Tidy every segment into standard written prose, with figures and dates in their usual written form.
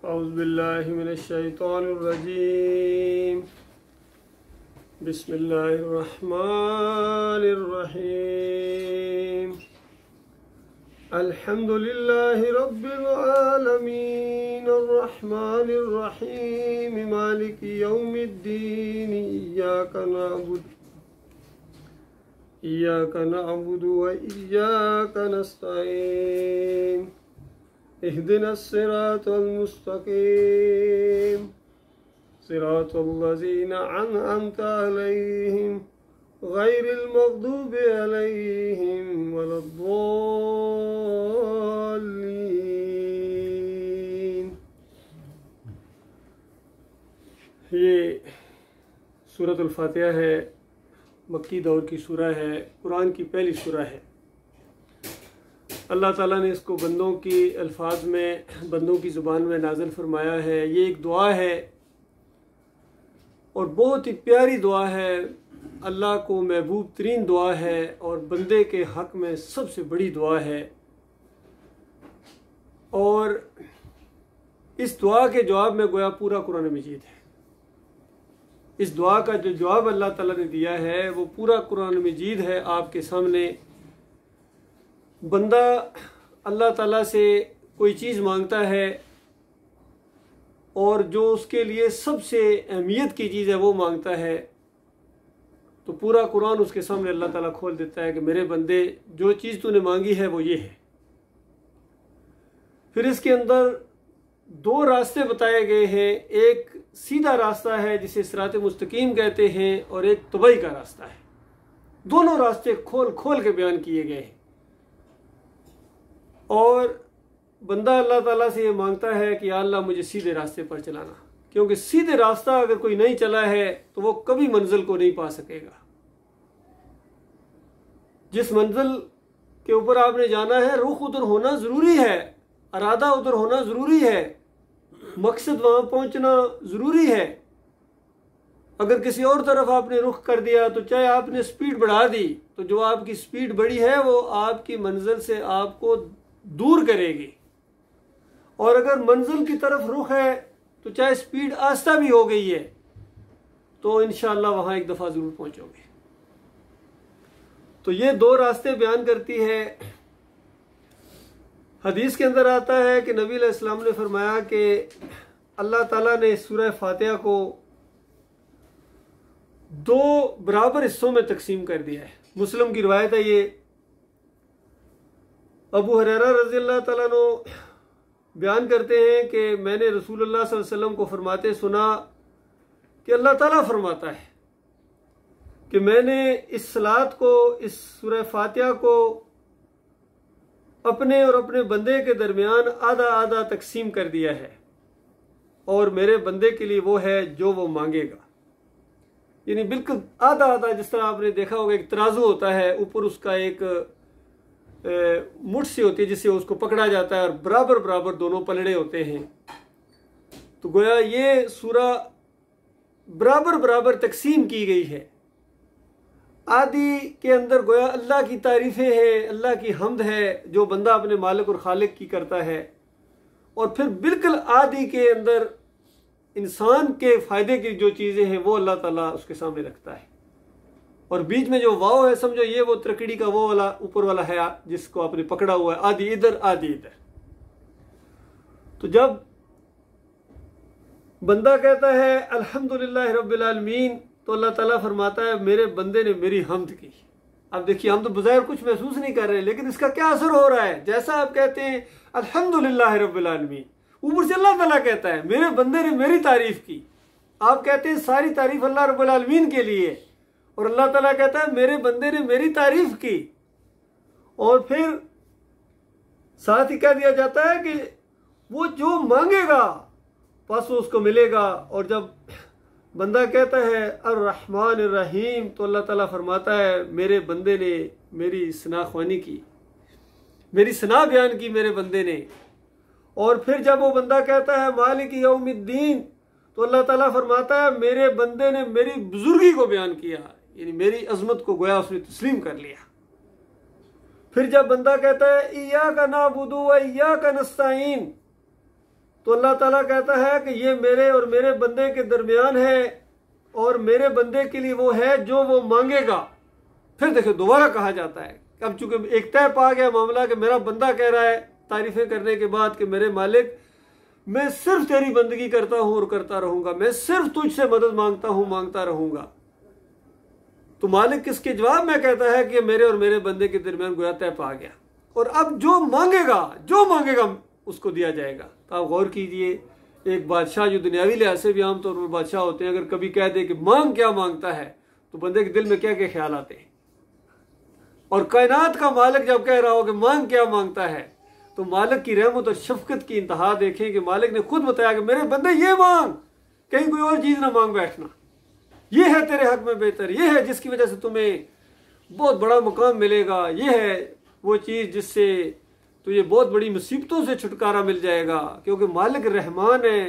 औज़ुबिल्लाहि मिनश्शैतानिर्रजीम। बिस्मिल्लाहिर्रहमानिर्रहीम। अल्हम्दुलिल्लाहि रब्बिल आलमीन अर्रहमानिर्रहीम मालिकि यौमिद्दीन। इय्याका नअबुदु व इय्याका नस्तईन। इहदिनस सिरातल मुस्तकीम सिरातल लज़ीना अनअमता अलैहिम गैरिल मग़दूबि अलैहिम वलद्दॉल्लीन। ये सूरतुल फातिहा है, मक्की दौर की सूरा है, कुरान की पहली सूरा है। अल्लाह ताला ने इसको बंदों की अल्फाज में, बंदों की ज़ुबान में नाज़िल फरमाया है। ये एक दुआ है और बहुत ही प्यारी दुआ है, अल्लाह को महबूब तरीन दुआ है और बंदे के हक़ में सबसे बड़ी दुआ है। और इस दुआ के जवाब में गोया पूरा कुरान मजीद है। इस दुआ का जो जवाब अल्लाह ताला ने दिया है वो पूरा कुरान मजीद है आपके सामने। बंदा अल्लाह ताला से कोई चीज़ मांगता है और जो उसके लिए सबसे अहमियत की चीज़ है वो मांगता है, तो पूरा कुरान उसके सामने अल्लाह ताला खोल देता है कि मेरे बंदे जो चीज़ तूने मांगी है वो ये है। फिर इसके अंदर दो रास्ते बताए गए हैं। एक सीधा रास्ता है जिसे सिरात मुस्तकीम कहते हैं और एक तबई का रास्ता है। दोनों रास्ते खोल खोल के बयान किए गए हैं और बंदा अल्लाह ताला से ये मांगता है कि या अल्लाह मुझे सीधे रास्ते पर चलाना, क्योंकि सीधे रास्ता अगर कोई नहीं चला है तो वो कभी मंजिल को नहीं पा सकेगा। जिस मंजिल के ऊपर आपने जाना है रुख उधर होना ज़रूरी है, इरादा उधर होना ज़रूरी है, मकसद वहाँ पहुँचना ज़रूरी है। अगर किसी और तरफ आपने रुख कर दिया तो चाहे आपने स्पीड बढ़ा दी तो जो आपकी स्पीड बढ़ी है वो आपकी मंजिल से आपको दूर करेगी। और अगर मंजिल की तरफ रुख है तो चाहे स्पीड आस्ता भी हो गई है तो इंशाअल्लाह वहाँ एक दफ़ा ज़रूर पहुँचोगे। तो ये दो रास्ते बयान करती है। हदीस के अंदर आता है कि नबी अलैहिस्सलाम ने फरमाया कि अल्लाह ताला ने सूरह फातिहा को दो बराबर हिस्सों में तकसीम कर दिया है। मुस्लिम की रिवायत है ये। अबू हुरैरा रज़ियल्लाहु ताला अन्हु बयान करते हैं कि मैंने रसूलुल्लाह सल्लल्लाहु अलैहि वसल्लम को फरमाते सुना कि अल्लाह ताला फरमाता है कि मैंने इस सलात को, इस सूरह फातिहा को अपने और अपने बंदे के दरमियान आधा आधा तकसीम कर दिया है और मेरे बंदे के लिए वो है जो वो मांगेगा। यानी बिल्कुल आधा आधा, जिस तरह आपने देखा होगा एक तराजू होता है, ऊपर उसका एक मुठ सी होती है जिससे उसको पकड़ा जाता है और बराबर बराबर दोनों पलड़े होते हैं। तो गोया ये सूरा बराबर बराबर तकसीम की गई है। आदि के अंदर गोया अल्लाह की तारीफ़ें हैं, अल्लाह की हम्द है जो बंदा अपने मालिक और खालिक की करता है, और फिर बिल्कुल आदि के अंदर इंसान के फ़ायदे की जो चीज़ें हैं वो अल्लाह ताला उसके सामने रखता है। और बीच में जो वाव है समझो ये वो त्रकड़ी का वो वाला ऊपर वाला है जिसको आपने पकड़ा हुआ है, आदि इधर आदि इधर। तो जब बंदा कहता है अल्हम्दुलिल्लाह रब्बिल आलमीन तो अल्लाह ताला फरमाता है मेरे बंदे ने मेरी हम्द की। अब देखिए हम तो बज़ाहिर कुछ महसूस नहीं कर रहे, लेकिन इसका क्या असर हो रहा है। जैसा आप कहते हैं अल्हम्दुलिल्लाह रब्बिल आलमीन, ऊपर से अल्लाह ताला कहता है मेरे बंदे ने मेरी तारीफ की। आप कहते हैं सारी तारीफ अल्लाह रब्बुल आलमीन के लिए, और अल्लाह ताला कहता है मेरे बंदे ने मेरी तारीफ की। और फिर साथ ही कह दिया जाता है कि वो जो मांगेगा बस वो उसको मिलेगा। और जब बंदा कहता है अर्रहमान अर्रहीम तो अल्लाह ताला फरमाता है मेरे बंदे ने मेरी सनाख्वानी की, मेरी सना बयान की मेरे बंदे ने। और फिर जब वो बंदा कहता है मालिक यौमिद्दीन तो अल्लाह ताला फरमाता है मेरे बंदे ने मेरी बुजुर्गी को बयान किया, यानी मेरी अजमत को गोया उसने तस्लीम कर लिया। फिर जब बंदा कहता है इय्याका नअबुदु व इय्याका नस्तईन, तो अल्लाह ताला कहता है कि ये मेरे और मेरे बंदे के दरमियान है और मेरे बंदे के लिए वो है जो वो मांगेगा। फिर देखो दोबारा कहा जाता है, अब चूंकि एक तय पा गया मामला कि मेरा बंदा कह रहा है तारीफें करने के बाद कि मेरे मालिक मैं सिर्फ तेरी बंदगी करता हूं और करता रहूंगा, मैं सिर्फ तुझसे मदद मांगता हूं, मांगता रहूंगा। तो मालिक किसके जवाब में कहता है कि मेरे और मेरे बंदे के दरमियान गोया तय पा गया और अब जो मांगेगा उसको दिया जाएगा। तो आप गौर कीजिए, एक बादशाह जो दुनियावी लिहाज से भी आमतौर पर बादशाह होते हैं, अगर कभी कह दे कि मांग क्या मांगता है तो बंदे के दिल में क्या क्या ख्याल आते हैं। और कायनात का मालिक जब कह रहा हो कि मांग क्या मांगता है, तो मालिक की रहमत और शफकत की इंतहा देखें कि मालिक ने खुद बताया कि मेरे बंदे ये मांग, कहीं कोई और चीज ना मांग बैठना, ये है तेरे हक में बेहतर, ये है जिसकी वजह से तुम्हें बहुत बड़ा मुकाम मिलेगा, ये है वो चीज जिससे तुझे बहुत बड़ी मुसीबतों से छुटकारा मिल जाएगा। क्योंकि मालिक रहमान है,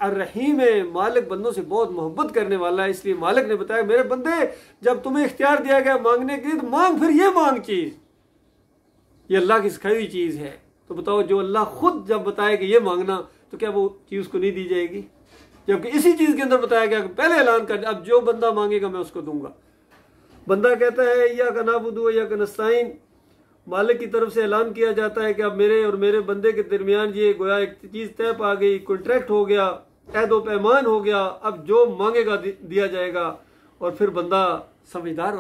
अर्रहीम है, मालिक बंदों से बहुत मोहब्बत करने वाला है। इसलिए मालिक ने बताया मेरे बंदे जब तुम्हें इख्तियार दिया गया मांगने के लिए तो मांग, फिर ये मांग चीज, ये अल्लाह की सिखाई हुई चीज है। तो बताओ, जो अल्लाह खुद जब बताए कि ये मांगना, तो क्या वो चीज उसको नहीं दी जाएगी? जबकि इसी चीज के अंदर बताया गया कि पहले ऐलान कर, अब जो बंदा मांगेगा मैं उसको दूंगा। बंदा कहता है या का नाबुदु या का नस्ताइन, मालिक की तरफ से ऐलान किया जाता है कि अब मेरे और मेरे बंदे के दरमियान ये गोया एक चीज तय पा गई, कॉन्ट्रैक्ट हो गया, ऐदो पैमान हो गया, अब जो मांगेगा दिया जाएगा। और फिर बंदा समझदार,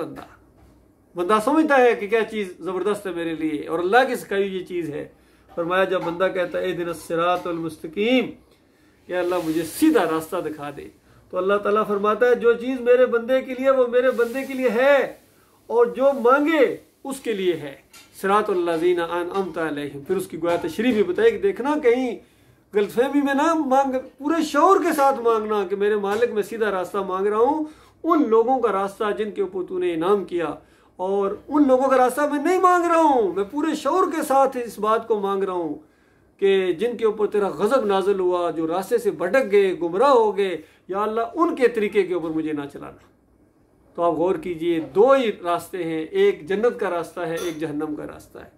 बंदा समझता है कि क्या चीज जबरदस्त है मेरे लिए और अल्लाह की सिखाई ये चीज है। फरमाया जब बंदा कहता है इहदिनस सिरातल मुस्तकीम, या अल्लाह मुझे सीधा रास्ता दिखा दे, तो अल्लाह ताला फरमाता है जो चीज मेरे बंदे के लिए वो मेरे बंदे के लिए है और जो मांगे उसके लिए है। सिरातुल लज़ीना अनअमता अलैहिम, फिर उसकी गोया तशरीह भी बताई कि देखना कहीं गलतफहमी में ना मांग, पूरे शौर के साथ मांगना कि मेरे मालिक मैं सीधा रास्ता मांग रहा हूँ, उन लोगों का रास्ता जिनके ऊपर तूने इनाम किया, और उन लोगों का रास्ता मैं नहीं मांग रहा हूँ, मैं पूरे शौर के साथ इस बात को मांग रहा हूँ कि जिनके ऊपर तेरा गजब नाजिल हुआ, जो रास्ते से भटक गए, गुमराह हो गए, या अल्लाह उनके तरीके के ऊपर मुझे ना चलाना। तो आप गौर कीजिए, दो ही रास्ते हैं, एक जन्नत का रास्ता है, एक जहन्नम का रास्ता है।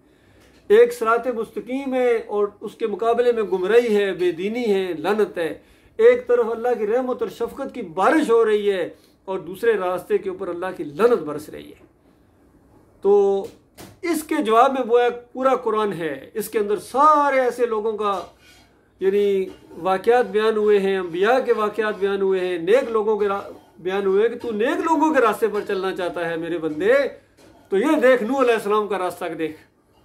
एक सिरात मुस्तकीम है और उसके मुकाबले में गुमराही है, बेदीनी है, लानत है। एक तरफ अल्लाह की रहमत और शफकत की बारिश हो रही है और दूसरे रास्ते के ऊपर अल्लाह की लानत बरस रही है। तो इसके जवाब में वो एक पूरा कुरान है, इसके अंदर सारे ऐसे लोगों का यानी वाक़यात बयान हुए हैं, अंबिया के वाक़यात बयान हुए हैं, नेक लोगों के बयान हुए कि तू नेक लोगों के रास्ते पर चलना चाहता है मेरे बंदे, तो ये देख नूह अलैहिस्सलाम का रास्ता देख,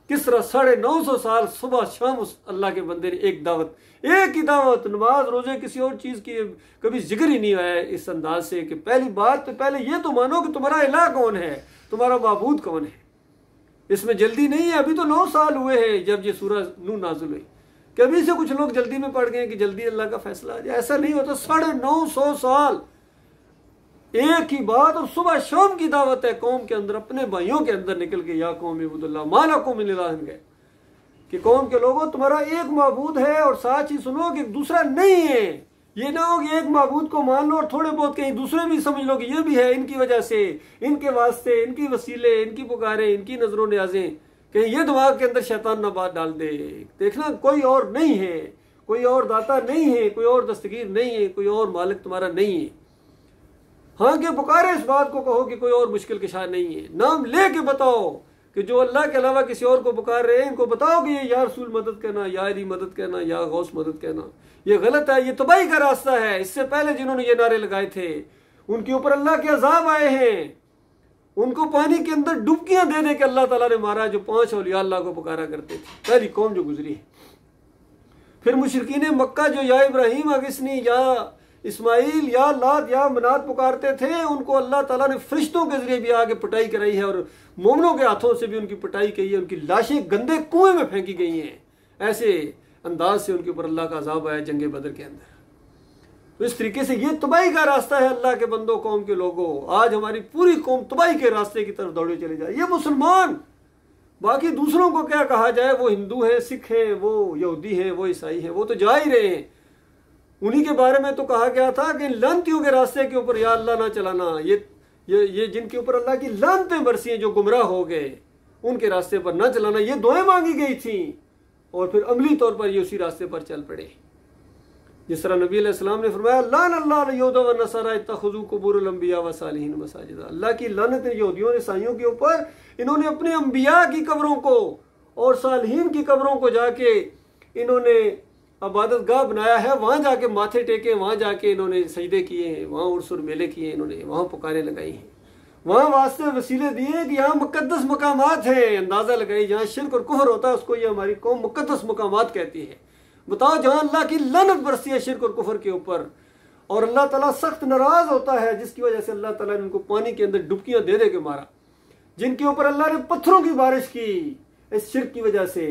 किस तरह 950 साल सुबह शाम उस अल्लाह के बंदे ने एक दावत, एक ही दावत, नमाज रोजे किसी और चीज की कभी जिक्र ही नहीं आया इस अंदाज से कि पहली बात तो पहले ये तो मानो कि तुम्हारा इलाह कौन है, तुम्हारा माबूद कौन है। इसमें जल्दी नहीं है, अभी तो 9 साल हुए हैं जब ये सूरह नूह नाज़िल हुई। कभी से कुछ लोग जल्दी में पड़ गए कि जल्दी अल्लाह का फैसला आ जाए, ऐसा नहीं होता। 950 साल एक ही बात और सुबह शाम की दावत है कौम के अंदर, अपने भाइयों के अंदर निकल के या कौम इबुदुल्लाह मा लकुम मिन इलाहिन गए कि कौम के लोगों तुम्हारा एक माबूद है और साथ ही सुनो कि दूसरा नहीं है। ये ना हो कि एक माबूद को मान लो और थोड़े बहुत कहीं दूसरे भी समझ लो कि ये भी है, इनकी वजह से, इनके वास्ते, इनकी वसीले, इनकी पुकारे, इनकी नजरों न्याजें, कहीं ये दिमाग के अंदर शैतान ना बात डाल दे। देखना कोई और नहीं है, कोई और दाता नहीं है, कोई और दस्तगीर नहीं है, कोई और मालिक तुम्हारा नहीं है। हाँ कि पुकारे इस बात को कहो कि कोई और मुश्किल कशा नहीं है, नाम ले के बताओ कि जो अल्लाह के अलावा किसी और को पुकार रहे हैं इनको बताओ कि ये या रसूल मदद करना, या अली मदद करना, या गौस मदद करना, ये गलत है, ये तबाही का रास्ता है। इससे पहले जिन्होंने ये नारे लगाए थे उनके ऊपर अल्लाह के अजाब आए हैं, उनको पानी के अंदर डुबकियां दे दे के अल्लाह ताला ने मारा, जो 5 औलिया अल्लाह को पुकारा करते थे, पहली कौम जो गुजरी है। फिर मुशरिकीन मक्का जो या इब्राहिम अगिसनी, या इस्माइल, या लात, या मनात पुकारते थे, उनको अल्लाह ताला ने फरिश्तों के जरिए भी आगे पिटाई कराई है और मोमिनों के हाथों से भी उनकी पिटाई की है, उनकी लाशें गंदे कुएं में फेंकी गई हैं। ऐसे अंदाज से उनके ऊपर अल्लाह का अजाब आया जंगे बदर के अंदर। तो इस तरीके से ये तबाही का रास्ता है अल्लाह के बंदों, कौम के लोगों। आज हमारी पूरी कौम तबाही के रास्ते की तरफ दौड़े चले जाए। ये मुसलमान, बाकी दूसरों को क्या कहा जाए, वो हिंदू हैं, सिख हैं, वो यहूदी हैं, वो ईसाई हैं, वो तो जा ही रहे हैं। उन्हीं के बारे में तो कहा गया था कि लानतियों के रास्ते के ऊपर या अल्लाह ना चलाना, ये जिनके ऊपर अल्लाह की लानतें बरसी हैं, जो गुमराह हो गए, उनके रास्ते पर ना चलाना, ये दुआएं मांगी गई थी और फिर अमली तौर पर ये उसी रास्ते पर चल पड़े। जिस तरह नबी अलैहिस्सलाम ने फरमाया लान अल्लाह यहूद व नसारा इत्तखज़ू कुबूरुल अंबिया व सालिहीन मसाजिदा, अल्लाह की लानत है यहूदियों और ईसाइयों के ऊपर, इन्होंने अपने अंबिया की कब्रों को और सालिहीन की कब्रों को जाके इन्होंने इबादत गाह बनाया है, वहाँ जाके माथे टेके, वहाँ जाके इन्होंने सजदे किए हैं, वहाँ उर्स और मेले किए इन्होंने, वहाँ पुकारें लगाई हैं, वहाँ वास्ते वसीले दिए कि यहाँ मुकद्दस मकामात हैं। अंदाज़ा लगाई जहाँ शिर्क और कुफ्र होता है उसको ये हमारी कौम मुकद्दस मकामात कहती है। बताओ जहाँ अल्लाह की लानत बरसी है शिर्क और कुफ्र के ऊपर, और अल्लाह ताला सख्त नाराज होता है, जिसकी वजह से अल्लाह ताला ने उनको पानी के अंदर डुबकियां दे के मारा, जिनके ऊपर अल्लाह ने पत्थरों की बारिश की इस शिर्क की वजह से,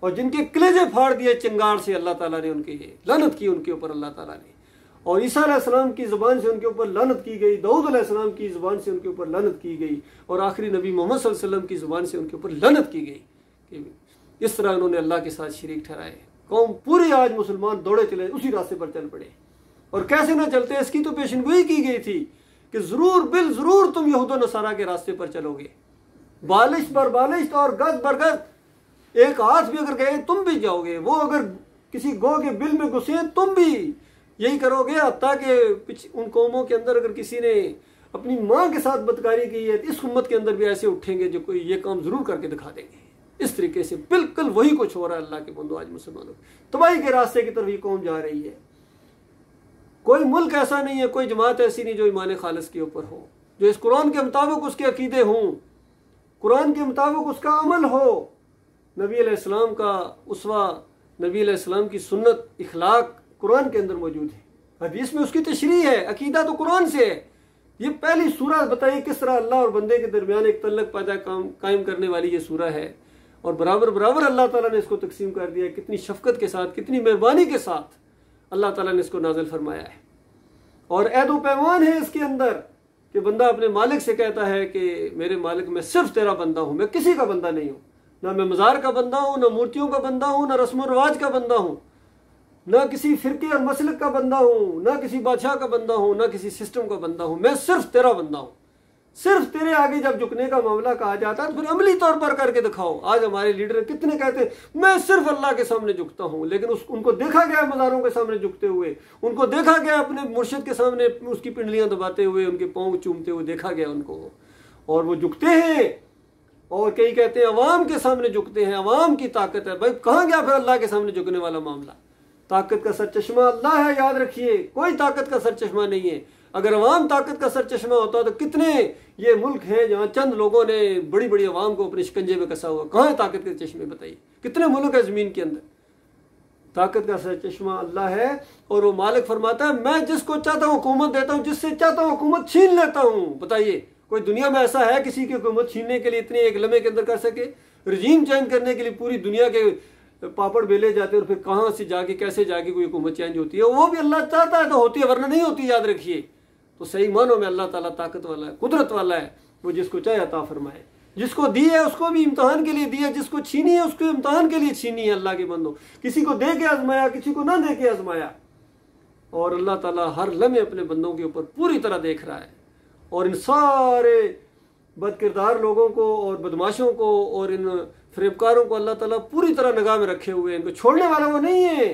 और जिनके कलेजे फाड़ दिए चिंगार से, अल्लाह ताला ने उनकी लानत की उनके ऊपर अल्लाह ताला ने। और ईसा अलैहिस्सलाम की ज़ुबान से उनके ऊपर लानत की गई, दाऊद अलैहिस्सलाम की ज़ुबान से उनके ऊपर लानत की गई, और आखिरी नबी मोहम्मद सल्लल्लाहु अलैहि वसल्लम की ज़ुबान से उनके ऊपर लानत की गई कि इस तरह उन्होंने अल्लाह के साथ शरीक ठहराए। कौम पूरी आज मुसलमान दौड़े चले, उसी रास्ते पर चल पड़े, और कैसे ना चलते इसकी तो पेशनगोई की गई थी कि ज़रूर बिल ज़रूर तुम यहूद व नसारा के रास्ते पर चलोगे, बालिश बर बालिश और गज बर गज, एक हाथ भी अगर गए तुम भी जाओगे, वो अगर किसी गौ के बिल में घुसे तुम भी यही करोगे। हत्ता कि उन कौमों के अंदर अगर किसी ने अपनी माँ के साथ बदकारी की है तो इस उम्मत के अंदर भी ऐसे उठेंगे जो कोई ये काम जरूर करके दिखा देंगे। इस तरीके से बिल्कुल वही कुछ हो रहा है। अल्लाह के बंदो आज मुसलमानों तबाही के रास्ते की तरफ ये कौम जा रही है। कोई मुल्क ऐसा नहीं है, कोई जमात ऐसी नहीं जो ईमान खालिस के ऊपर हो, जो इस कुरान के मुताबिक उसके अकीदे हों, कुरान के मुताबिक उसका अमल हो, नबी अलैहिस्सलाम का उसवा, नबी अलैहिस्सलाम की सुन्नत इखलाक कुरान के अंदर मौजूद है, हदीस में उसकी तशरीह है, अकीदा तो कुरान से है। ये पहली सूरह बताइए किस तरह अल्लाह और बंदे के दरमियान एक तल्लक पैदा कायम करने वाली ये सूरह है, और बराबर बराबर अल्लाह ताला ने इसको तकसीम कर दिया। कितनी शफकत के साथ, कितनी मेहरबानी के साथ अल्लाह ताला ने इसको नाज़िल फरमाया है। और ऐदो पैमान है इसके अंदर कि बंदा अपने मालिक से कहता है कि मेरे मालिक मैं सिर्फ तेरा बंदा हूँ, मैं किसी का बंदा नहीं हूँ, ना मैं मज़ार का बंदा हूँ, ना मूर्तियों का बंदा हूँ, ना रस्म रवाज का बंदा हूँ, ना किसी फिरके और मसलक का बंदा हूँ, ना किसी बादशाह का बंदा हूँ, ना किसी सिस्टम का बंदा हूँ, मैं सिर्फ तेरा बंदा हूँ। सिर्फ तेरे आगे जब झुकने का मामला कहा जाता है तो फिर अमली तौर पर करके दिखाओ। आज हमारे लीडर कितने कहते हैं मैं सिर्फ अल्लाह के सामने झुकता हूँ, लेकिन उनको देखा गया मज़ारों के सामने झुकते हुए, उनको देखा गया अपने मुर्शिद के सामने उसकी पिंडलियाँ दबाते हुए, उनके पाँव चूमते हुए देखा गया उनको, और वो झुकते हैं। और कई कहते हैं अवाम के सामने झुकते हैं, अवाम की ताकत है। भाई कहाँ गया फिर अल्लाह के सामने झुकने वाला मामला? ताकत का सरचश्मा अल्लाह है, याद रखिए, कोई ताकत का सरचश्मा नहीं है। अगर अवाम ताकत का सरचश्मा होता तो कितने ये मुल्क हैं जहाँ चंद लोगों ने बड़ी बड़ी अवाम को अपने शिकंजे में कसा हुआ, कहाँ है ताकत के चश्मे? बताइए कितने मुल्क है ज़मीन के अंदर? ताकत का सरचश्मा अल्लाह है, और वो मालिक फरमाता है मैं जिसको चाहता हूँ हुकूमत देता हूँ, जिससे चाहता हूँ हुकूमत छीन लेता हूँ। बताइए कोई दुनिया में ऐसा है किसी की हुकूमत छीनने के लिए इतने एक लम्हे के अंदर कर सके? रजीम चेंज करने के लिए पूरी दुनिया के पापड़ बेले जाते हैं, और फिर कहाँ से जाके कैसे जाके कोई हुकूमत चेंज होती है? वो भी अल्लाह चाहता है तो होती है, वरना नहीं होती, याद रखिए। तो सही मानों में अल्लाह ताला ताकत वाला है, कुदरत वाला है, वो जिसको चाहे अता फरमाए। जिसको दी है उसको भी इम्तहान के लिए दी है, जिसको छीनी है उसको इम्तहान के लिए छीनी है। अल्लाह के बंदो, किसी को दे के आजमाया, किसी को ना दे के आजमाया, और अल्लाह ताला हर लम्हे अपने बंदों के ऊपर पूरी तरह देख रहा है। और इन सारे बदकिरदार लोगों को और बदमाशों को और इन फरेबकारों को अल्लाह ताला पूरी तरह निगाह में रखे हुए, इनको छोड़ने वाला वो नहीं है।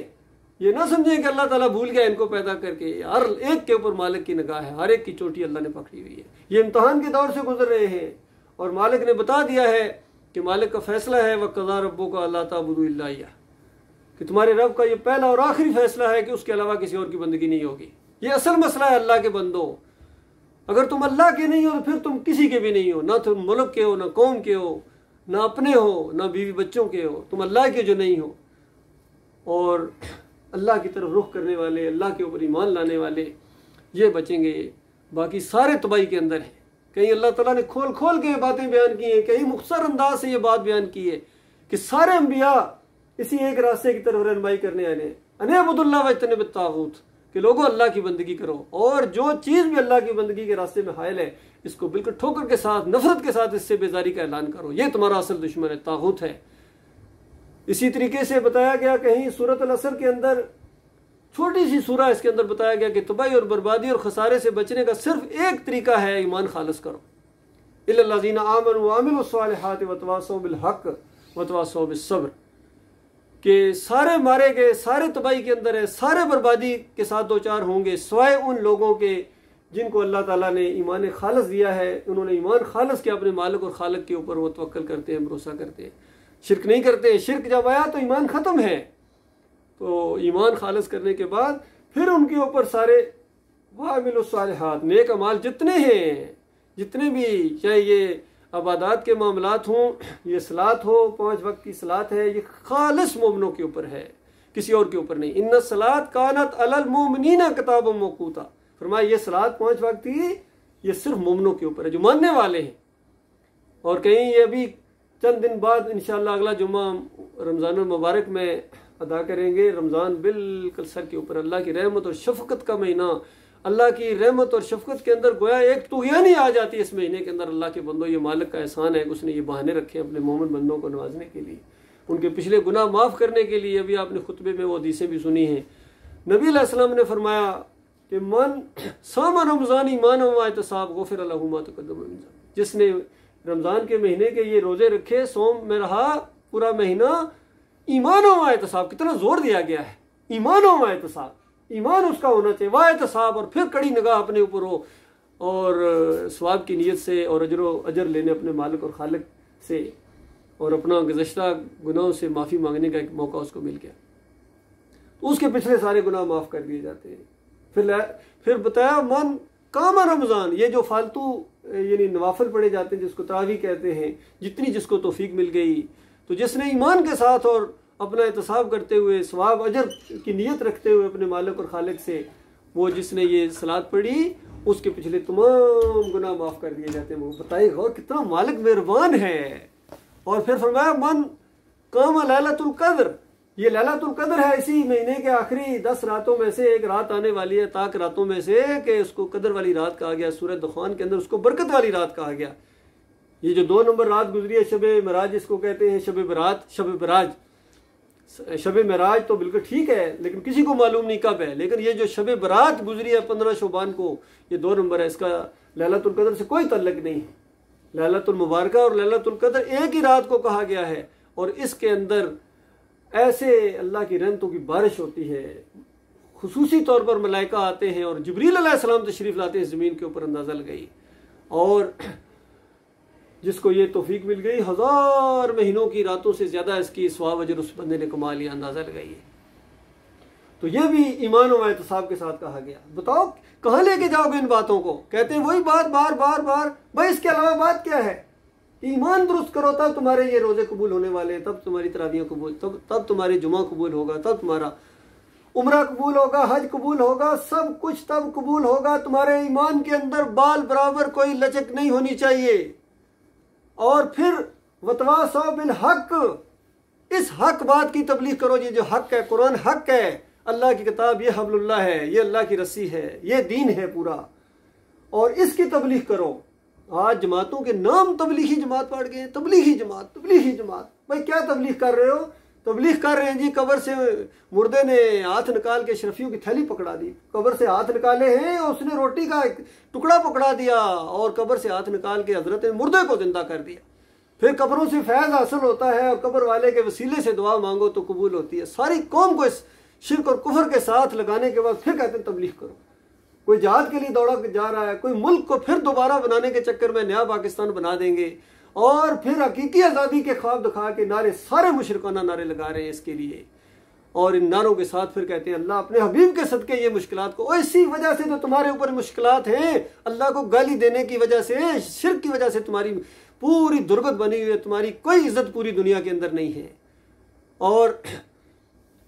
ये ना समझें कि अल्लाह ताला भूल गया इनको पैदा करके, हर एक के ऊपर मालिक की निगाह है, हर एक की चोटी अल्लाह ने पकड़ी हुई है। ये इम्तहान के दौर से गुजर रहे हैं, और मालिक ने बता दिया है कि मालिक का फैसला है व क़ज़ा रब्बुका अल्ला ताबुदू इल्ला इय्याह, कि तुम्हारे रब का ये पहला और आखिरी फैसला है कि उसके अलावा किसी और की बंदगी नहीं होगी। ये असल मसला है अल्लाह के बंदो। अगर तुम अल्लाह के नहीं हो तो फिर तुम किसी के भी नहीं हो, ना तुम मुल्क के हो, ना कौम के हो, ना अपने हो, ना बीवी बच्चों के हो, तुम अल्लाह के जो नहीं हो। और अल्लाह की तरफ रुख करने वाले, अल्लाह के ऊपर ईमान लाने वाले, ये बचेंगे। बाकी सारे तबाही के अंदर हैं। कहीं अल्लाह ताला ने खोल खोल के बातें बयान की हैं, कहीं मुख्तसर अंदाज से ये बात बयान की है कि सारे अंबिया इसी एक रास्ते की तरफ रहनुमाई करने आए हैं, अनिअबुदुल्लाह वज्तनिबु त्तागूत, कि लोगों अल्लाह की बंदगी करो, और जो चीज़ भी अल्लाह की बंदगी के रास्ते में हायल है इसको बिल्कुल ठोकर के साथ, नफरत के साथ इससे बेजारी का ऐलान करो। ये तुम्हारा असल दुश्मन है, तागूत है। इसी तरीके से बताया गया कहीं सूरत अल-असर के अंदर, छोटी सी सूरह, इसके अंदर बताया गया कि तबाही और बर्बादी और खसारे से बचने का सिर्फ एक तरीका है, ईमान खालिस करो। इल्लल्लाज़ीना आमनू व अमिलुस्सालिहाति व तवासौ बिल हक़ व तवासौ बिस सब्र, कि सारे मारे गए, सारे तबाही के अंदर है, सारे बर्बादी के साथ दो चार होंगे, सिवाय उन लोगों के जिनको अल्लाह ताला ने ईमान खालस दिया है। उन्होंने ईमान खालस किया अपने मालिक और खालिक के ऊपर, वो तवक्कल करते हैं, भरोसा करते हैं, शिरक नहीं करते। शिरक जब आया तो ईमान ख़त्म है। तो ईमान खालस करने के बाद फिर उनके ऊपर सारे वामिलुस्सालिहात, नेक अमाल जितने हैं, जितने भी, चाहे ये अबादात के मामलात हों, ये सलात हो, 5 वक्त की सलात है, ये खालिस मोमिनों के ऊपर है, किसी और के ऊपर नहीं। इन्ना सलात कानत अलल मोमिनीना किताबम मौकूता, फरमाया ये सलात 5 वक्त की, ये सिर्फ मोमिनों के ऊपर है जो मानने वाले हैं। और कहीं ये भी चंद दिन बाद इंशाअल्लाह अगला जुम्मा रमज़ान मुबारक में अदा करेंगे। रमज़ान बिल्कुल सर के ऊपर, अल्लाह की रहमत और शफकत का महीना, अल्लाह की रहमत और शफकत के अंदर गोया एक तुग़यानी आ जाती है इस महीने के अंदर। अल्लाह के बंदों, ये मालिक का एहसान है, उसने ये बहाने रखे अपने मोमिन बंदों को नवाजने के लिए, उनके पिछले गुनाह माफ़ करने के लिए। अभी आपने खुतबे में वो हदीसें भी सुनी हैं। नबी अलैहि सलाम ने फरमाया कि मन सामा रमज़ान ईमान व एहतिसाब गुफ़िर लहू मा तक़द्दम मिन ज़ंबिही, जिसने रमज़ान के महीने के ये रोज़े रखे, सोम में रहा पूरा महीना, ईमान व एहतिसाब, कितना जोर दिया गया है, ईमान व एहतिसाब, ईमान उसका होना चाहिए, वाह एहतिसाब, और फिर कड़ी निगाह अपने ऊपर हो और सवाब की नीयत से और अजर लेने अपने मालिक और खालिक से, और अपना गुज़श्ता गुनाहों से माफ़ी मांगने का एक मौका उसको मिल गया, तो उसके पिछले सारे गुनाह माफ़ कर दिए जाते हैं। फिर बताया मन कामा रमज़ान, ये जो फालतू यानी नवाफिल पढ़े जाते हैं जिसको तरावी कहते हैं, जितनी जिसको तौफीक मिल गई, तो जिसने ईमान के साथ और अपना एहतसाब करते हुए, सवाब अजर की नीयत रखते हुए अपने मालिक और खालिक से, वो जिसने ये सलात पढ़ी, उसके पिछले तमाम गुनाह माफ़ कर दिए जाते हैं। वो बताइएगा और कितना मालिक मेहरबान है। और फिर फरमाया मन कामा लैलतुल कद्र, ये लैलतुल कद्र है, इसी महीने के आखिरी 10 रातों में से एक रात आने वाली है, ताक रातों में से, कि उसको कद्र वाली रात कहा गया। सूरह दुखान के अंदर उसको बरकत वाली रात कहा गया। ये जो 2 नंबर रात गुजरी है, शब मराज जिसको कहते हैं, शब बरात, शब बराज, शब मराज तो बिल्कुल ठीक है, लेकिन किसी को मालूम नहीं कब है। लेकिन ये जो शब बरात गुजरी है 15 शोबान को, ये 2 नंबर है, इसका लैलतुल कद्र से कोई तल्लुक नहीं है। लैलतुल मुबारका और लैलतुल कद्र एक ही रात को कहा गया है, और इसके अंदर ऐसे अल्लाह की रहमतों की बारिश होती है, खुसूसी तौर पर मलाइका आते हैं और जिब्रील अलैहिस्सलाम तशरीफ़ लाते हैं ज़मीन के ऊपर, अंदाज़ा लगाई। और जिसको ये तौफीक मिल गई, 1000 महीनों की रातों से ज़्यादा इसकी सवाब अजर उस बंदे ने कमा लिया, अंदाज़ा लगाइए। तो ये भी ईमान व एहतिसाब के साथ कहा गया। बताओ कहाँ लेके जाओगे इन बातों को? कहते हैं वही बात बार बार बार, भाई इसके अलावा बात क्या है? ईमान दुरुस्त करो तब तुम्हारे ये रोजे कबूल होने वाले हैं, तब तुम्हारी तरावियाँ कबूल, तब तुम्हारे जुमा कबूल होगा, तब तुम्हारा उम्रा कबूल होगा, हज कबूल होगा, सब कुछ तब कबूल होगा। तुम्हारे ईमान के अंदर बाल बराबर कोई लचक नहीं होनी चाहिए। और फिर वतवासौ बिल हक, इस हक बात की तबलीग करो। ये जो हक है, कुरान हक है, अल्लाह की किताब, ये हब्लुल्लाह है, ये अल्लाह की रस्सी है, ये दीन है पूरा, और इसकी तबलीग करो। आज जमातों के नाम तबलीगी जमात पढ़ गए, तबलीगी जमात, तबलीगी जमात। भाई क्या तबलीग कर रहे हो? तबलीग कर रहे हैं जी, कब्र से मुर्दे ने हाथ निकाल के शरफियों की थैली पकड़ा दी, कब्र से हाथ निकाले हैं और उसने रोटी का एक टुकड़ा पकड़ा दिया और कब्र से हाथ निकाल के हजरत ने मुर्दे को जिंदा कर दिया। फिर कब्रों से फैज़ हासिल होता है और कब्र वाले के वसीले से दुआ मांगो तो कबूल होती है। सारी कौम को इस शिर्क और कुफर के साथ लगाने के बाद फिर कहते हैं तबलीग करो। कोई जहाद के लिए दौड़ा जा रहा है, कोई मुल्क को फिर दोबारा बनाने के चक्कर में नया पाकिस्तान बना देंगे, और फिर हकीकी आज़ादी के ख्वाब दिखा के नारे, सारे मुशरिकाना नारे लगा रहे हैं इसके लिए। और इन नारों के साथ फिर कहते हैं अल्लाह अपने हबीब के सदके ये मुश्किलात को, और इसी वजह से तो तुम्हारे ऊपर मुश्किलात हैं, अल्लाह को गाली देने की वजह से, शिर्क की वजह से तुम्हारी पूरी दुर्गत बनी हुई है, तुम्हारी कोई इज्जत पूरी दुनिया के अंदर नहीं है। और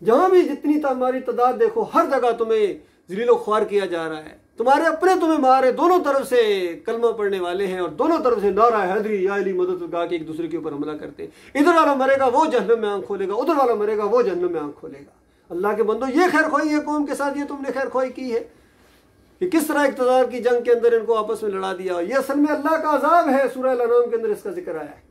जहां भी जितनी तुम्हारी तादाद देखो, हर जगह तुम्हें ज़लील ख्वार किया जा रहा है, तुम्हारे अपने तुम्हें मारे, दोनों तरफ से कलमा पढ़ने वाले हैं और दोनों तरफ से नारा हैदरी या अली मदद गा के एक दूसरे के ऊपर हमला करते हैं। इधर वाला मरेगा वो जहन्नम में आंख खोलेगा, उधर वाला मरेगा वो जहन्नम में आंख खोलेगा। अल्लाह के बंदो, ये खैर खोई है कौम के साथ, ये तुमने खैर खोई की है कि किस तरह इक़्तिदार की जंग के अंदर इनको आपस में लड़ा दिया। ये असल में अल्लाह का अज़ाब है। सूरह अल-अनाम के अंदर इसका जिक्र आया है।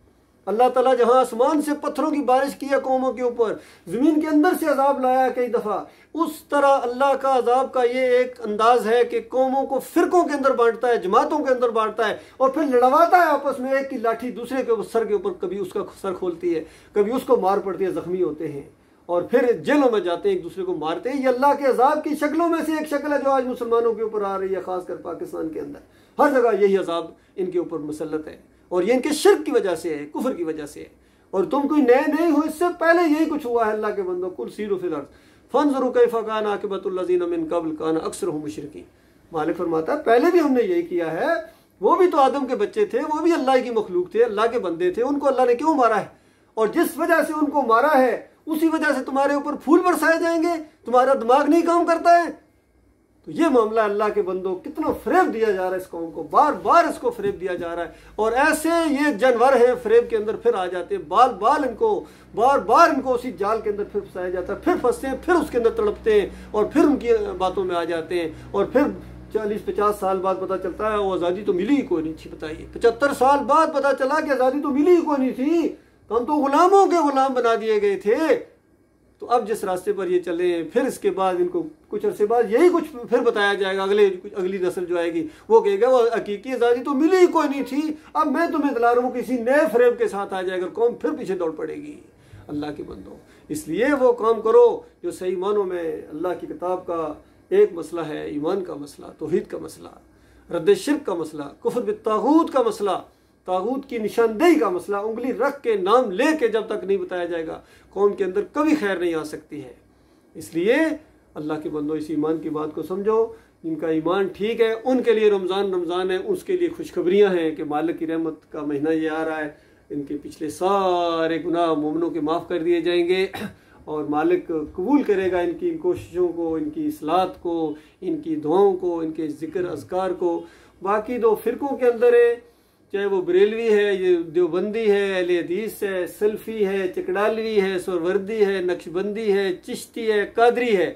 अल्लाह ताला जहां आसमान से पत्थरों की बारिश की है कौमों के ऊपर, ज़मीन के अंदर से अजाब लाया कई दफ़ा, उस तरह अल्लाह का अजाब का ये एक अंदाज है कि कौमों को फ़िरकों के अंदर बांटता है, जमातों के अंदर बांटता है और फिर लड़वाता है आपस में। एक की लाठी दूसरे के सर के ऊपर, कभी उसका सर खोलती है, कभी उसको मार पड़ती है, ज़ख्मी होते हैं। और फिर जेलों में जाते हैं, एक दूसरे को मारते हैं। ये अल्लाह के अजाब की शक्लों में से एक शक्ल है जो आज मुसलमानों के ऊपर आ रही है, खासकर पाकिस्तान के अंदर हर जगह यही अजाब इनके ऊपर मुसल्लत है। और ये इनके शिर्क की वजह से है, कुफर की वजह से है। और तुम कोई नए नहीं हो, इससे पहले यही कुछ हुआ है। अल्लाह के बंदो, कुल सीरू फिल अर्ज़ फंज़ुरू कैफ़ कान आक़िबतुल लज़ीना मिन क़ब्ल कान अक्सरुहुम मुशरिकीन। मालिक फरमाता है पहले भी हमने यही किया है। वो भी तो आदम के बच्चे थे, वो भी अल्लाह की मखलूक थे, अल्लाह के बंदे थे। उनको अल्लाह ने क्यों मारा है? और जिस वजह से उनको मारा है उसी वजह से तुम्हारे ऊपर फूल बरसाए जाएंगे। तुम्हारा दिमाग नहीं काम करता है? तो ये मामला अल्लाह के बंदों, कितना फरेब दिया जा रहा है इस कौम को, बार बार इसको फरेब दिया जा रहा है। और ऐसे ये जानवर हैं, फरेब के अंदर फिर आ जाते हैं, बार बार इनको उसी जाल के अंदर फिर फंसाया जाता है, फिर फंसते हैं, फिर उसके अंदर तड़पते हैं और फिर उनकी बातों में आ जाते हैं। और फिर 40-50 साल बाद पता चलता है वो आज़ादी तो मिली ही कोई नहीं थी। बताइए, 75 साल बाद पता चला कि आज़ादी तो मिली ही कोई नहीं थी, तो हम तो गुलामों के गुलाम बना दिए गए थे। तो अब जिस रास्ते पर ये चले, फिर इसके बाद इनको कुछ अरसे बाद यही कुछ फिर बताया जाएगा। अगली नस्ल जो आएगी वो कहेगा वो हकीकी आज़ादी तो मिली ही कोई नहीं थी। अब मैं तुम्हें दिला रहा हूँ, किसी नए फ्रेम के साथ आ जाएगा, कौम फिर पीछे दौड़ पड़ेगी। अल्लाह के बंदो, इसलिए वो काम करो जो सही मानों में अल्लाह की किताब का एक मसला है, ईमान का मसला, तौहीद का मसला, रद्द शिर्क का मसला, कुफ्र बित्तागूत का मसला, तागूत की निशानदेही का मसला, उंगली रख के नाम ले के जब तक नहीं बताया जाएगा कौम के अंदर कभी खैर नहीं आ सकती है। इसलिए अल्लाह के बंदो, इस ईमान की बात को समझो। जिनका ईमान ठीक है उनके लिए रमज़ान है, उसके लिए खुशखबरियाँ हैं कि मालिक की रहमत का महीना ये आ रहा है, इनके पिछले सारे गुनाह मोमिनों के माफ़ कर दिए जाएंगे और मालिक कबूल करेगा इनकी कोशिशों को, इनकी इस्लात को, इनकी दुआओं को, इनके ज़िक्र अज़कार को। बाकी दो फ़िरकों के अंदर है, चाहे वो बरेलवी है, ये देवबंदी है, अहले हदीस है, सल्फी है, चकड़ालवी है, सोरवर्दी है, नक्शबंदी है, चिश्ती है, कादरी है,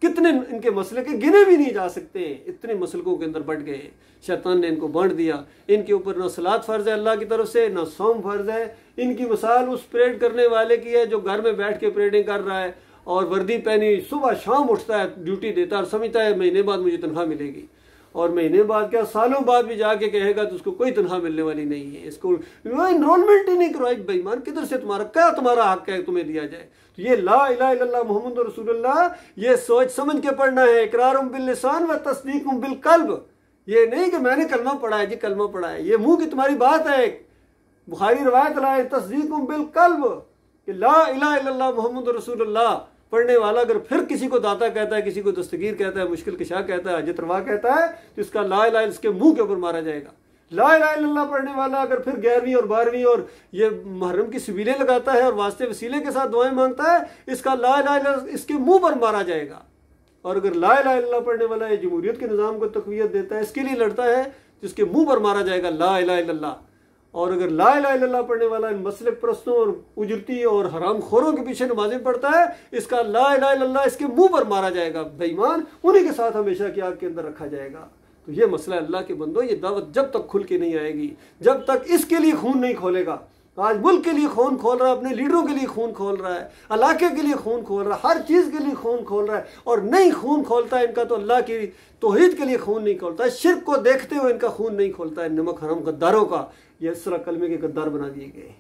कितने इनके मसले के गिने भी नहीं जा सकते। इतने मसलकों के अंदर बढ़ गए, शैतान ने इनको बांट दिया। इनके ऊपर ना सलात फ़र्ज है अल्लाह की तरफ से, ना सौम फ़र्ज है। इनकी मिसाल उस परेड करने वाले की है जो घर में बैठ के परेडें कर रहा है और वर्दी पहनी सुबह शाम उठता है, ड्यूटी देता है और समझता है महीने बाद मुझे तनख्वाह मिलेगी। और महीने बाद क्या, सालों बाद भी जाके कहेगा तो उसको कोई तनख्वाह मिलने वाली नहीं है। इसको इनरोलमेंट ही नहीं करवाई। बेईमान, किधर से तुम्हारा हक है तुम्हें दिया जाए? तो ये ला इलाहा इल्लल्लाह मुहम्मद रसूलुल्लाह, ये सोच समझ के पढ़ना है। इकरारुम बिल लिसान व तस्दीकुम बिल कल्ब। ये नहीं कि मैंने कलमा पढ़ा है जी, कलमा पढ़ा है, ये मुंह की तुम्हारी बात है। बुखारी रवायत लाए, तस्दीकुम बिल कल्ब, कि ला इलाहा इल्लल्लाह मुहम्मद रसूलुल्लाह पढ़ने वाला अगर फिर किसी को दाता कहता है, किसी को दस्तगीर कहता है, मुश्किल कशा कहता है, हजत रवा कहता है, तो इसका ला इलाहा इसके मुंह के ऊपर मारा जाएगा। ला इलाहा इल्लल्लाह पढ़ने वाला अगर फिर 11वीं और 12वीं और ये मुहर्रम की सिबीलें लगाता है और वास्ते वसीले के साथ दुआएं मांगता है, इसका ला इलाहा इल्लल्लाह इसके मुंह पर मारा जाएगा। और अगर ला इलाहा इल्लल्लाह पढ़ने वाला ये जमहूरियत के निज़ाम को तक़वियत देता है, इसके लिए लड़ता है, तो इसके मुंह पर मारा जाएगा ला इलाहा इल्लल्लाह। और अगर ला इलाहा इल्लल्लाह पढ़ने वाला इन मसलक परस्तों और उजरती और हराम खोरों के पीछे नमाजें पढ़ता है, इसका ला इलाहा इल्लल्लाह इसके मुंह पर मारा जाएगा। बेईमान, उन्हीं के साथ हमेशा की आग के अंदर रखा जाएगा। तो ये मसला अल्लाह के बंदो, ये दावत जब तक खुल के नहीं आएगी, जब तक इसके लिए खून नहीं खोलेगा। आज मुल्क के लिए खून खोल रहा है, अपने लीडरों के लिए खून खोल रहा है, इलाके के लिए खून खोल रहा है, हर चीज़ के लिए खून खोल रहा है। और नहीं खून खोलता है इनका तो अल्लाह की तौहीद के लिए खून नहीं खोलता है, शिर्क को देखते हुए इनका खून नहीं खोलता है। नमक हराम गद्दारों का ये इस तरह कलमे के गद्दार बना दिए गए।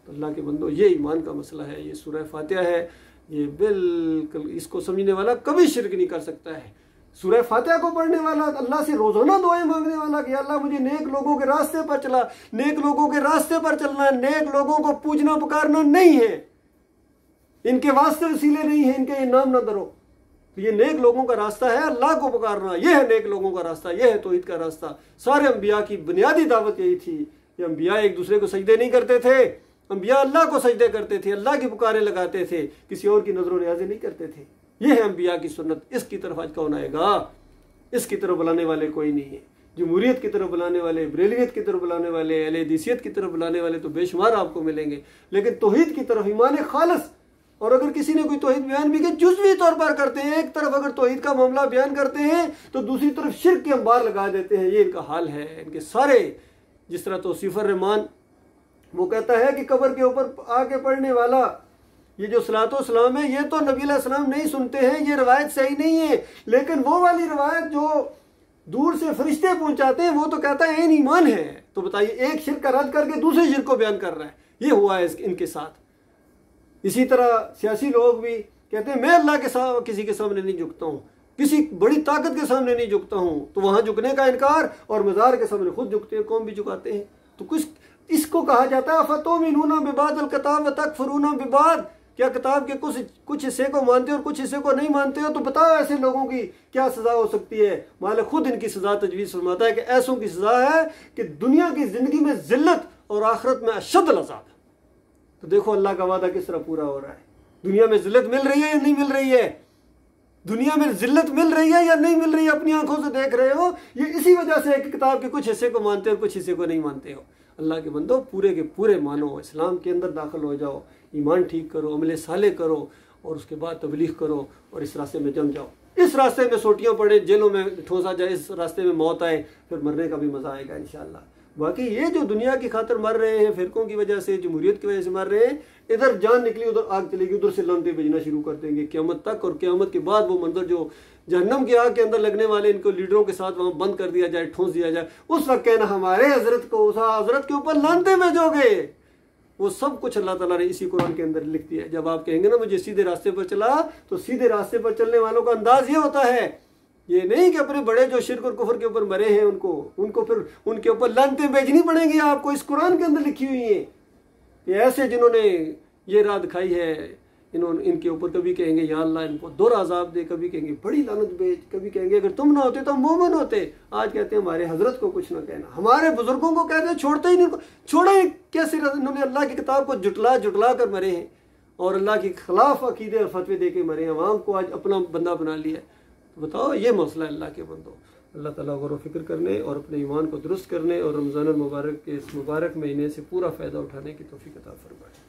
तो अल्लाह के बंदो, ये ईमान का मसला है, ये सूरह फातिहा है। ये बिल्कुल इसको समझने वाला कभी शिर्क नहीं कर सकता है। सूरह फातिहा को पढ़ने वाला, अल्लाह से रोजाना दुआएं मांगने वाला कि अल्लाह मुझे नेक लोगों के रास्ते पर चला, नेक लोगों के रास्ते पर चलना है। नेक लोगों को पूजना पुकारना नहीं है, इनके वास्ते वसीले नहीं है, इनके ये नाम ना धरो। तो ये नेक लोगों का रास्ता है, अल्लाह को पुकारना, यह है नेक लोगों का रास्ता, यह है तौहीद का रास्ता। सारे अंबिया की बुनियादी दावत यही थी। ये अंबिया एक दूसरे को सजदे नहीं करते थे, अंबिया अल्लाह को सजदे करते थे, अल्लाह की पुकारें लगाते थे, किसी और की नजरों न्याज़ें नहीं करते थे। यह है अंबिया की सुन्नत। इसकी तरफ आज कौन आएगा? इसकी तरफ बुलाने वाले कोई नहीं है। जमहूरियत की तरफ बुलाने वाले, बरेलवियत की तरफ बुलाने वाले, अहले हदीसियत की तरफ बुलाने वाले तो बेशुमार आपको मिलेंगे, लेकिन तौहीद की तरफ, ईमान खालिस। और अगर किसी ने कोई तौहीद बयान भी किया, जुज़वी तौर पर करते हैं। एक तरफ अगर तौहीद का मामला बयान करते हैं तो दूसरी तरफ शिर्क के अंबार लगा देते हैं। ये इनका हाल है, इनके सारे। जिस तरह तौसीफ़ुर रहमान वो कहता है कि कब्र के ऊपर आके पढ़ने वाला, ये जो सलातो सलाम है, ये तो नबी अलैहि सलाम नहीं सुनते हैं, ये रवायत सही नहीं है। लेकिन वो वाली रवायत जो दूर से फरिश्ते पहुंचाते हैं, वो तो कहता है ऐन ईमान है। तो बताइए, एक शिर्क का रद्द करके दूसरे शिर्क को बयान कर रहा है। ये हुआ है इनके साथ। इसी तरह सियासी लोग भी कहते हैं मैं अल्लाह के साथ किसी के सामने नहीं झुकता हूँ, किसी बड़ी ताकत के सामने नहीं झुकता हूँ, तो वहां झुकने का इनकार, और मज़ार के सामने खुद झुकते हैं, कौम भी झुकाते हैं। तो कुछ इसको कहा जाता है फतुमिनूना बिबादिल किताब व तकफुरूना बिबाद, क्या किताब के कुछ हिस्से को मानते हो और कुछ हिस्से को नहीं मानते हो, तो बताओ ऐसे लोगों की क्या सजा हो सकती है। मालिक खुद इनकी सजा तजवीज़ फरमाता है कि ऐसों की सजा है कि दुनिया की जिंदगी में जिल्लत और आखिरत में अशद अज़ाब। तो देखो अल्लाह का वादा किस तरह पूरा हो रहा है। दुनिया में जिल्लत मिल रही है या नहीं मिल रही है, दुनिया में जिल्लत मिल रही है या नहीं मिल रही है, अपनी आंखों से देख रहे हो। ये इसी वजह से है कि किताब के कुछ हिस्से को मानते हो और कुछ हिस्से को नहीं मानते हो। अल्लाह के बंदो पूरे के पूरे मानो, इस्लाम के अंदर दाखिल हो जाओ, ईमान ठीक करो, अमले साले करो, और उसके बाद तबलीग करो और इस रास्ते में जम जाओ। इस रास्ते में सोटियाँ पड़े, जेलों में ठोसा जाए, इस रास्ते में मौत आए, फिर मरने का भी मज़ा आएगा इंशाअल्लाह। बाकी ये जो दुनिया की खातर मर रहे हैं, फिरकों की वजह से, जमहूरियत की वजह से मर रहे हैं, इधर जान निकली उधर आग चलेगी, उधर से लानतें भेजना शुरू कर देंगे क़यामत तक। और क़यामत के बाद वो मंजर जो जहन्नम की आग के अंदर लगने वाले इनको लीडरों के साथ वहाँ बंद कर दिया जाए, ठूंस दिया जाए, उस वक्त कहना हमारे हजरत को, उस हजरत के ऊपर लानतें भेजोगे। वो सब कुछ अल्लाह ताला ने इसी कुरान के अंदर लिख दिया है। जब आप कहेंगे ना मुझे सीधे रास्ते पर चला, तो सीधे रास्ते पर चलने वालों का अंदाज ये होता है, ये नहीं कि अपने बड़े जो शिर्क और कुफर के ऊपर मरे हैं उनको फिर उनके ऊपर लानतें भेजनी पड़ेंगी आपको। इस कुरान के अंदर लिखी हुई है कि ऐसे जिन्होंने ये राह दिखाई है, इनके ऊपर कभी कहेंगे या अल्लाह इनको दोहरा अज़ाब दे, कभी कहेंगे बड़ी लानत भेज, कभी कहेंगे अगर तुम ना होते तो मोमिन होते। आज कहते हैं हमारे हजरत को कुछ ना कहना, हमारे बुजुर्गों को कहते हैं छोड़ते ही नहीं, छोड़े कैसे, इन्होंने अल्लाह की किताब को जुटला कर मरे हैं और अल्लाह के खिलाफ अकीदे और फतवे दे के मरे हैं, अवाम को आज अपना बंदा बना लिया। तो बताओ ये मसला है अल्लाह के बंदो। अल्लाह ताला गौर व फिक्र करने और अपने ईमान को दुरुस्त करने और रमज़ान मुबारक के इस मुबारक महीने से पूरा फ़ायदा उठाने की तौफीक अता फरमाए।